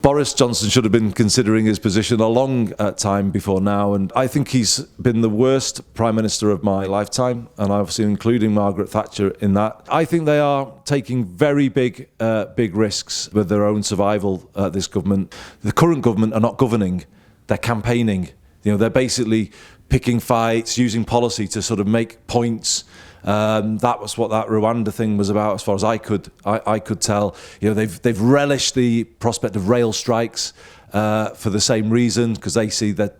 Boris Johnson should have been considering his position a long time before now, and I think he's been the worst Prime Minister of my lifetime, and obviously including Margaret Thatcher in that. I think they are taking very big risks with their own survival, this government. The current government are not governing, they're campaigning. You know, they're basically picking fights, using policy to sort of make points. That was what that Rwanda thing was about, as far as I could tell. You know, they've relished the prospect of rail strikes for the same reason, because they see the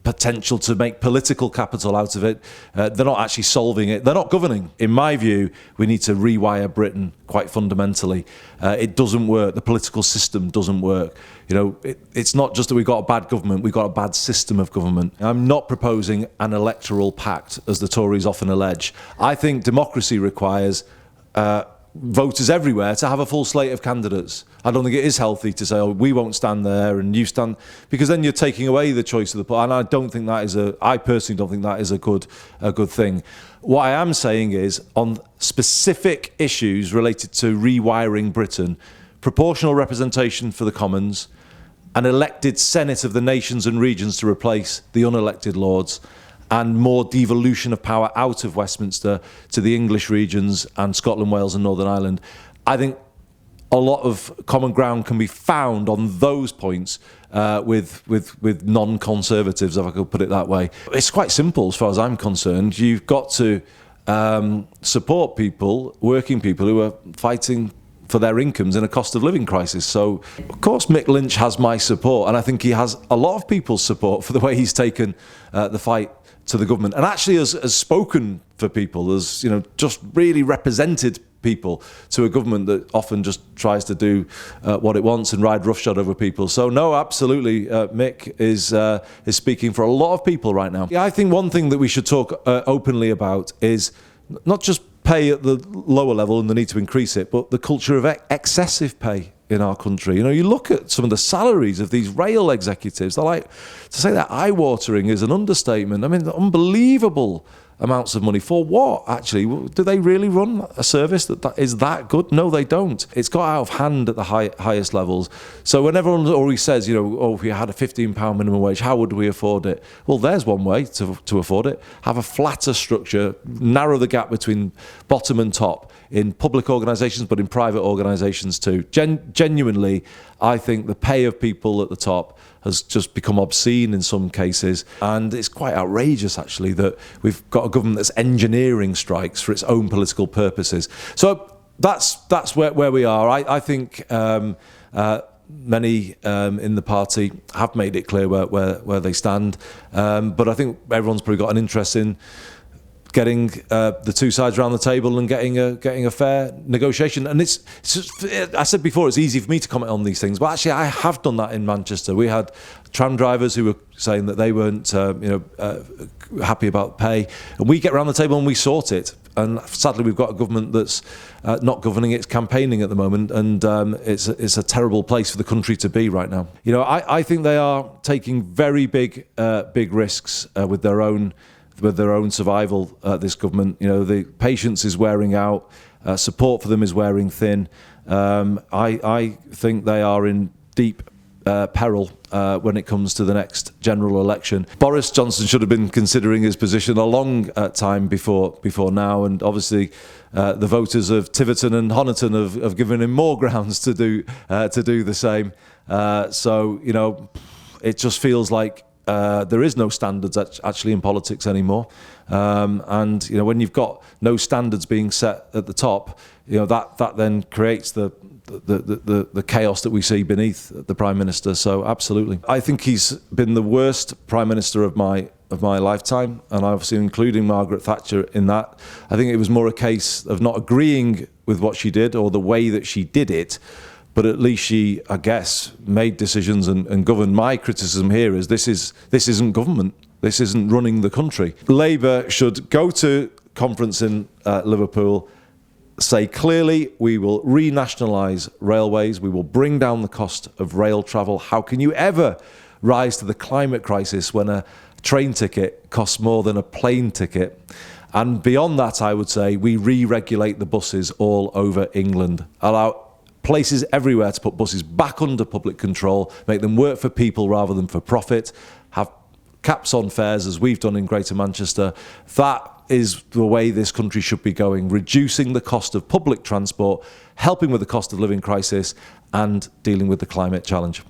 potential to make political capital out of it. They're not actually solving it. They're not governing. In my view, we need to rewire Britain quite fundamentally. It doesn't work. The political system doesn't work. You know, it's not just that we've got a bad government, we've got a bad system of government. I'm not proposing an electoral pact, as the Tories often allege. I think democracy requires voters everywhere to have a full slate of candidates. I don't think it is healthy to say, oh, we won't stand there and you stand, because then you're taking away the choice of the party. And I personally don't think that is a good thing. What I am saying is, on specific issues related to rewiring Britain, proportional representation for the Commons, an elected Senate of the nations and regions to replace the unelected Lords, and more devolution of power out of Westminster to the English regions and Scotland, Wales and Northern Ireland. I think a lot of common ground can be found on those points with non-conservatives, if I could put it that way. It's quite simple as far as I'm concerned. You've got to support people, working people who are fighting for their incomes in a cost of living crisis. So, of course, Mick Lynch has my support, and I think he has a lot of people's support for the way he's taken the fight to the government, and actually has spoken for people, has, you know, just really represented people to a government that often just tries to do what it wants and ride roughshod over people. So no, absolutely, Mick is speaking for a lot of people right now. Yeah, I think one thing that we should talk openly about is not just pay at the lower level and the need to increase it, but the culture of excessive pay in our country. You know, you look at some of the salaries of these rail executives, they're like, to say that eye-watering is an understatement. I mean, unbelievable amounts of money. For what, actually? Do they really run a service that is that good? No, they don't. It's got out of hand at the highest levels. So when everyone always says, you know, oh, if we had a £15 minimum wage, how would we afford it? Well, there's one way to afford it. Have a flatter structure, narrow the gap between bottom and top in public organisations, but in private organisations too. Genuinely, I think the pay of people at the top has just become obscene in some cases, and it's quite outrageous actually that we've got a government that's engineering strikes for its own political purposes. So that's where we are. I think many in the party have made it clear where they stand, but I think everyone's probably got an interest in getting the two sides around the table and getting a fair negotiation. And it's just, I said before, it's easy for me to comment on these things, but actually I have done that in Manchester. We had tram drivers who were saying that they weren't happy about pay, and we get around the table and we sort it. And sadly, we've got a government that's not governing, it's campaigning at the moment, and it's a terrible place for the country to be right now. You know, I think they are taking very big risks with their own survival, this government. You know, the patience is wearing out, support for them is wearing thin. I think they are in deep peril when it comes to the next general election. Boris Johnson should have been considering his position a long time before now, and obviously the voters of Tiverton and Honiton have given him more grounds to do the same. So, you know, it just feels like there is no standards actually in politics anymore, and you know, when you've got no standards being set at the top, you know, that then creates the chaos that we see beneath the Prime Minister. So absolutely, I think he's been the worst Prime Minister of my lifetime, and obviously including Margaret Thatcher in that. I think it was more a case of not agreeing with what she did or the way that she did it, but at least she, I guess, made decisions and governed. My criticism here is this isn't government. This isn't running the country. Labour should go to conference in Liverpool, say clearly we will renationalise railways, we will bring down the cost of rail travel. How can you ever rise to the climate crisis when a train ticket costs more than a plane ticket? And beyond that, I would say we re-regulate the buses all over England. Allow places everywhere to put buses back under public control, make them work for people rather than for profit, have caps on fares as we've done in Greater Manchester. That is the way this country should be going, reducing the cost of public transport, helping with the cost of living crisis and dealing with the climate challenge.